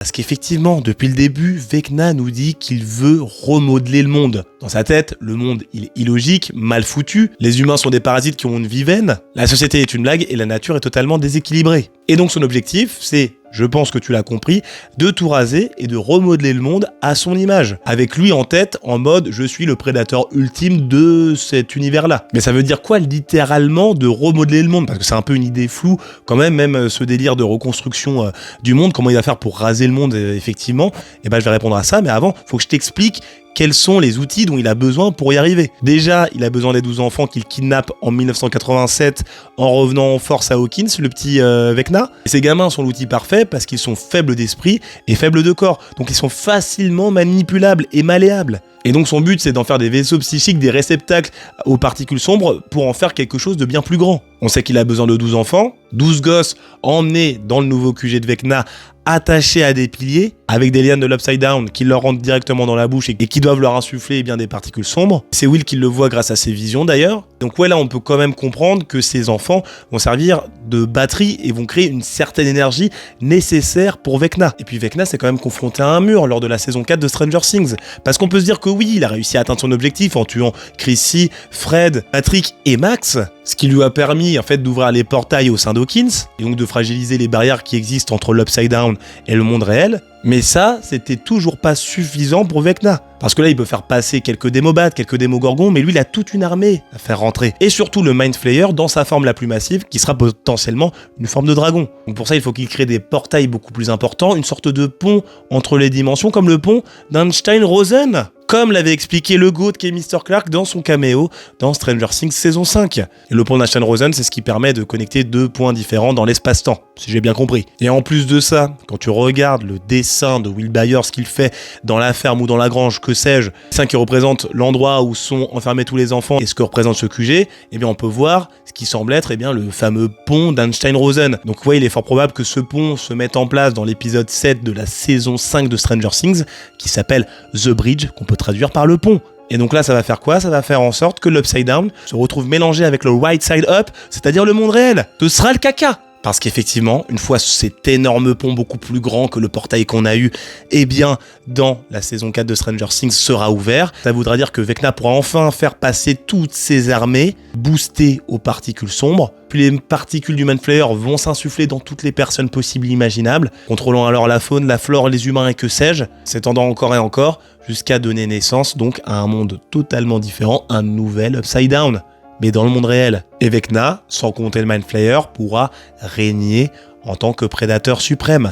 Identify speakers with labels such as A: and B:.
A: Parce qu'effectivement, depuis le début, Vecna nous dit qu'il veut remodeler le monde. Dans sa tête, le monde, il est illogique, mal foutu, les humains sont des parasites qui ont une vie vaine, la société est une blague et la nature est totalement déséquilibrée. Et donc son objectif, c'est, je pense que tu l'as compris, de tout raser et de remodeler le monde à son image. Avec lui en tête, en mode « je suis le prédateur ultime de cet univers-là ». Mais ça veut dire quoi littéralement de remodeler le monde? Parce que c'est un peu une idée floue quand même ce délire de reconstruction du monde, comment il va faire pour raser le monde effectivement. Et ben je vais répondre à ça, mais avant, faut que je t'explique quels sont les outils dont il a besoin pour y arriver. Déjà, il a besoin des 12 enfants qu'il kidnappe en 1987 en revenant en force à Hawkins, le petit Vecna. Et ces gamins sont l'outil parfait parce qu'ils sont faibles d'esprit et faibles de corps. Donc ils sont facilement manipulables et malléables. Et donc son but, c'est d'en faire des vaisseaux psychiques, des réceptacles aux particules sombres pour en faire quelque chose de bien plus grand. On sait qu'il a besoin de 12 enfants, 12 gosses emmenés dans le nouveau QG de Vecna, attachés à des piliers, avec des lianes de l'Upside Down qui leur rentrent directement dans la bouche et qui doivent leur insuffler bien des particules sombres. C'est Will qui le voit grâce à ses visions d'ailleurs. Donc ouais, là on peut quand même comprendre que ces enfants vont servir de batterie et vont créer une certaine énergie nécessaire pour Vecna. Et puis Vecna s'est quand même confronté à un mur lors de la saison 4 de Stranger Things. Parce qu'on peut se dire que oui, il a réussi à atteindre son objectif en tuant Chrissy, Fred, Patrick et Max, ce qui lui a permis en fait d'ouvrir les portails au sein d'Hawkins et donc de fragiliser les barrières qui existent entre l'Upside Down et le monde réel. Mais ça, c'était toujours pas suffisant pour Vecna. Parce que là, il peut faire passer quelques démobats, quelques démogorgons, mais lui, il a toute une armée à faire rentrer. Et surtout le Mind Flayer dans sa forme la plus massive, qui sera potentiellement une forme de dragon. Donc pour ça, il faut qu'il crée des portails beaucoup plus importants, une sorte de pont entre les dimensions, comme le pont d'Einstein-Rosen, comme l'avait expliqué le GOAT qui est Mr. Clark dans son caméo dans Stranger Things saison 5. Et le pont d'Einstein-Rosen, c'est ce qui permet de connecter deux points différents dans l'espace-temps, si j'ai bien compris. Et en plus de ça, quand tu regardes le dessin de Will Byers, ce qu'il fait dans la ferme ou dans la grange, que sais-je, dessin qui représente l'endroit où sont enfermés tous les enfants et ce que représente ce QG, eh bien on peut voir ce qui semble être le fameux pont d'Einstein-Rosen. Donc ouais, il est fort probable que ce pont se mette en place dans l'épisode 7 de la saison 5 de Stranger Things, qui s'appelle The Bridge, qu'on peut traduire par le pont. Et donc là, ça va faire quoi? Ça va faire en sorte que l'Upside Down se retrouve mélangé avec le Right Side Up, c'est-à-dire le monde réel. Ce sera le caca! Parce qu'effectivement, une fois cet énorme pont beaucoup plus grand que le portail qu'on a eu, eh bien, dans la saison 4 de Stranger Things sera ouvert. Ça voudra dire que Vecna pourra enfin faire passer toutes ses armées, boostées aux particules sombres. Puis les particules du Mind Flayer vont s'insuffler dans toutes les personnes possibles et imaginables, contrôlant alors la faune, la flore, les humains et que sais-je, s'étendant encore et encore, jusqu'à donner naissance donc à un monde totalement différent, un nouvel Upside Down. Mais dans le monde réel. Et Vecna, sans compter le Mind Flayer, pourra régner en tant que prédateur suprême.